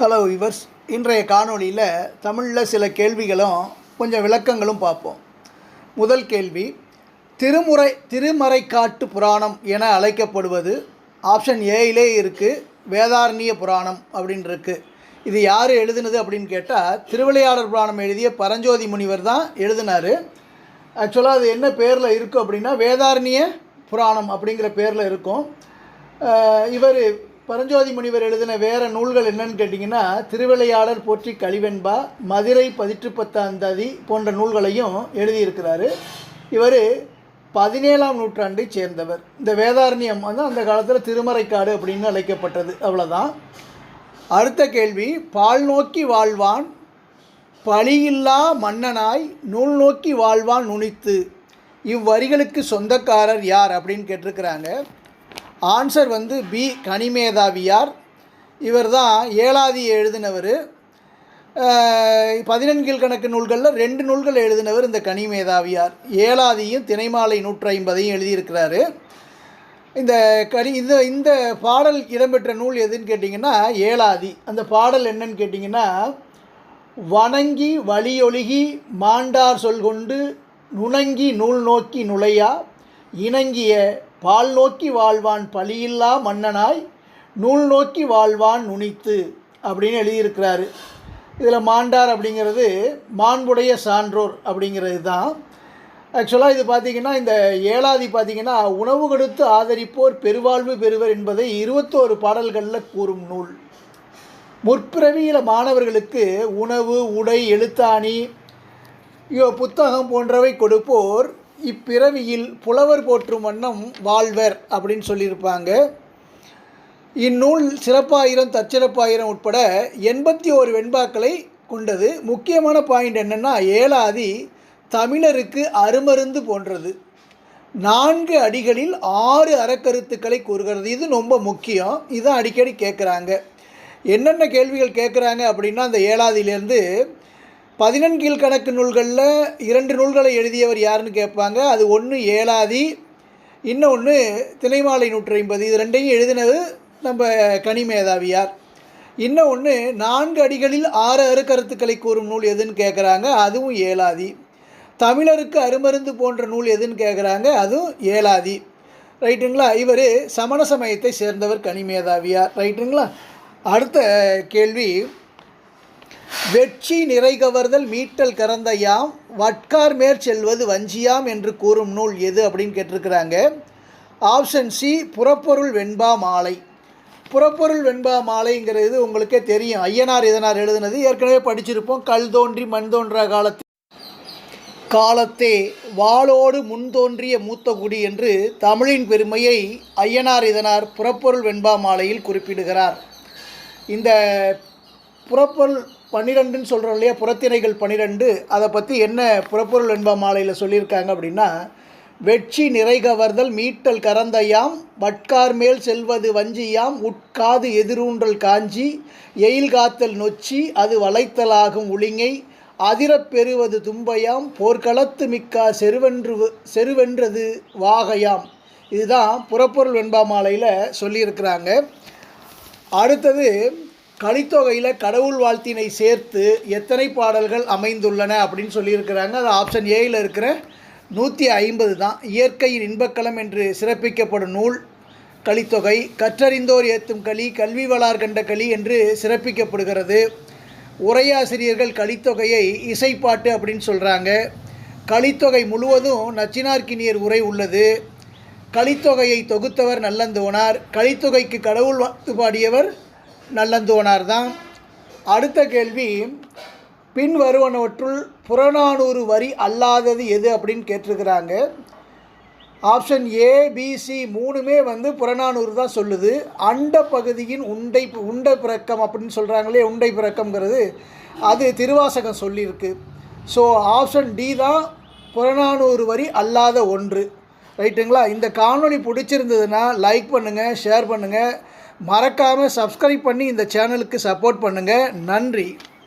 Hello viewers, இன்றைய காணொளியில் தமிழில் சில கேள்விகளும் கொஞ்சம் விளக்கங்களும் பார்ப்போம். முதல் கேள்வி, திருமறைக்காட்டு புராணம் என அழைக்கப்படுவது ஆப்ஷன் ஏயிலே இருக்குது, வேதாரண்ய புராணம் அப்படின்னு இருக்குது. இது யார் எழுதுனது அப்படின்னு கேட்டால் திருவிளையாடல் புராணம் எழுதிய பரஞ்சோதி முனிவர் தான் எழுதினார். ஆக்சுவலாக அது என்ன பேரில் இருக்கும் அப்படின்னா வேதாரண்ய புராணம் அப்படிங்கிற பேரில் இருக்கும். இவர் பரஞ்சோதி முனிவர் எழுதின வேறு நூல்கள் என்னன்னு கேட்டிங்கன்னா திருவிளையாடல் போற்றி கலிவெண்பா, மதுரை பதிற்றுப்பத்தாந்ததி போன்ற நூல்களையும் எழுதியிருக்கிறாரு. இவர் 17ஆம் நூற்றாண்டை சேர்ந்தவர். இந்த வேதாரண்யம் வந்து அந்த காலத்தில் திருமறைக்காடு அப்படின்னு அழைக்கப்பட்டது. அவ்வளோதான். அடுத்த கேள்வி, பால் நோக்கி வாழ்வான் பழியில்லா மன்னனாய் நூல் நோக்கி வாழ்வான் நுனித்து, இவ்வரிகளுக்கு சொந்தக்காரர் யார் அப்படின்னு கேட்டிருக்கிறாங்க. ஆன்சர் வந்து பி, கனிமேதாவியார். இவர் தான் ஏலாதி எழுதினவர். 14 கணக்கு நூல்களில் 2 நூல்கள் எழுதினவர் இந்த கனிமேதாவியார். ஏலாதியும் திணைமாலை 150ஐயும் எழுதியிருக்கிறாரு. இந்த பாடல் இடம்பெற்ற நூல் எதுன்னு கேட்டிங்கன்னா ஏலாதி. அந்த பாடல் என்னன்னு கேட்டிங்கன்னா, வணங்கி வழியொழுகி மாண்டார் சொல் கொண்டு நுணங்கி நூல் நோக்கி நுழையா இணங்கிய பால் நோக்கி வாழ்வான் பழியில்லா மன்னனாய் நூல் நோக்கி வாழ்வான் நுனித்து அப்படின்னு எழுதியிருக்கிறாரு. இதில் மாண்டார் அப்படிங்கிறது மாண்புடைய சான்றோர் அப்படிங்கிறது தான். ஆக்சுவலாக இது பார்த்திங்கன்னா இந்த ஏலாதி பார்த்திங்கன்னா உணவு கொடுத்து ஆதரிப்போர் பெருவாழ்வு பெறுவர் என்பதை 21 பாடல்களில் கூறும் நூல். முற்பிறவியில் மாணவர்களுக்கு உணவு, உடை, எழுத்தாணி, புத்தகம் போன்றவை கொடுப்போர் இப்பிறவியில் புலவர் போற்றும் வண்ணம் வாழ்வர் அப்படின்னு சொல்லியிருப்பாங்க. இந்நூல் சிறப்பாயிரம் தற்சிறப்பாயிரம் உட்பட 81 வெண்பாக்களை கொண்டது. முக்கியமான பாயிண்ட் என்னென்னா, ஏலாதி தமிழருக்கு அருமருந்து போன்றது. 4 அடிகளில் 6 அறக்கருத்துக்களை கூறுகிறது. இது ரொம்ப முக்கியம். இதான் அடிக்கடி கேட்குறாங்க. என்னென்ன கேள்விகள் கேட்குறாங்க அப்படின்னா, அந்த ஏலாதியிலேருந்து 14 கணக்கு நூல்களில் 2 நூல்களை எழுதியவர் யாருன்னு கேட்பாங்க. அது ஒன்று ஏலாதி, இன்னொன்று திணைமாலை 150. இது 2ஐயும் எழுதினது நம்ம கனிமேதாவியார். இன்னொன்று 4 அடிகளில் 6 அருக்கருத்துக்களை கூறும் நூல் எதுன்னு கேட்குறாங்க. அதுவும் ஏலாதி. தமிழருக்கு அருமருந்து போன்ற நூல் எதுன்னு கேட்குறாங்க. அதுவும் ஏலாதி. ரைட்டுங்களா? இவர் சமண சமயத்தை சேர்ந்தவர் கனிமேதாவியார். ரைட்டுங்களா? அடுத்த கேள்வி, வெற்றி நிறைகவர்தல் மீட்டல் கறந்தையாம் வட்கார் மேற் செல்வது வஞ்சியாம் என்று கூறும் நூல் எது அப்படின்னு கேட்டிருக்கிறாங்க. ஆப்ஷன் சி, புறப்பொருள் வெண்பா மாலை. புறப்பொருள் வெண்பா மாலைங்கிறது உங்களுக்கே தெரியும். ஐயனார் இதனார் எழுதினது, ஏற்கனவே படிச்சிருப்போம். கல் தோன்றி மண் தோன்றா காலத்தே வாளோடு முன் தோன்றிய மூத்தகுடி என்று தமிழின் பெருமையை ஐயனார் இதனார் புறப்பொருள் வெண்பா மாலையில் குறிப்பிடுகிறார். இந்த புறப்பொருள் 12ன்னு சொல்கிறோம் இல்லையா, புறத்திணைகள் 12, அதை பற்றி என்ன புறப்பொருள் வெண்பா மாலையில் சொல்லியிருக்காங்க அப்படின்னா, வெற்றி நிறைகவர்தல் மீட்டல் கறந்தையாம் வட்கார் மேல் செல்வது வஞ்சியாம் உட்காது எதிரூன்றல் காஞ்சி எயில் காத்தல் நொச்சி அது வளைத்தலாகும் உளிங்கை அதிரப் பெறுவது தும்பையாம் போர்க்களத்து மிக்கா செருவென்றது வாகையாம். இதுதான் புறப்பொருள் வெண்பா மாலையில் சொல்லியிருக்கிறாங்க. அடுத்தது, கலித்தொகையில் கடவுள் வாழ்த்தினை சேர்த்து எத்தனை பாடல்கள் அமைந்துள்ளன அப்படின்னு சொல்லியிருக்கிறாங்க. அது ஆப்ஷன் ஏயில் இருக்கிற 150 தான். இயற்கையின் இன்பக்களம் என்று சிறப்பிக்கப்படும் நூல் கலித்தொகை. கற்றறிந்தோர் ஏத்தும் களி, கல்வி வளார் கண்ட களி என்று சிறப்பிக்கப்படுகிறது. உரையாசிரியர்கள் கலித்தொகையை இசைப்பாட்டு அப்படின்னு சொல்கிறாங்க. கலித்தொகை முழுவதும் நச்சினார்க்கினியர் உரை உள்ளது. கலித்தொகையை தொகுத்தவர் நல்லந்தோனார். கலித்தொகைக்கு கடவுள் வாழ்த்து பாடியவர் நல்லந்தோனார் தான். அடுத்த கேள்வி, பின் வருவனவற்றுள் புறநானூறு வரி அல்லாதது எது அப்படின்னு கேட்டிருக்கிறாங்க. ஆப்ஷன் ஏ, பி, சி 3மே வந்து புறநானூறு தான் சொல்லுது. அண்ட பகுதியின் உண்டை பிறக்கம் அப்படின்னு சொல்கிறாங்களே, உண்டை பிறக்கம்ங்கிறது அது திருவாசகம் சொல்லியிருக்கு. ஸோ ஆப்ஷன் டி தான் புறநானூறு வரி அல்லாத ஒன்று. ரைட்டுங்களா? இந்த காணொளி பிடிச்சிருந்ததுன்னா லைக் பண்ணுங்கள், ஷேர் பண்ணுங்கள், மறக்காமல் சப்ஸ்கிரைப் பண்ணி இந்த சேனலுக்கு சப்போர்ட் பண்ணுங்கள். நன்றி.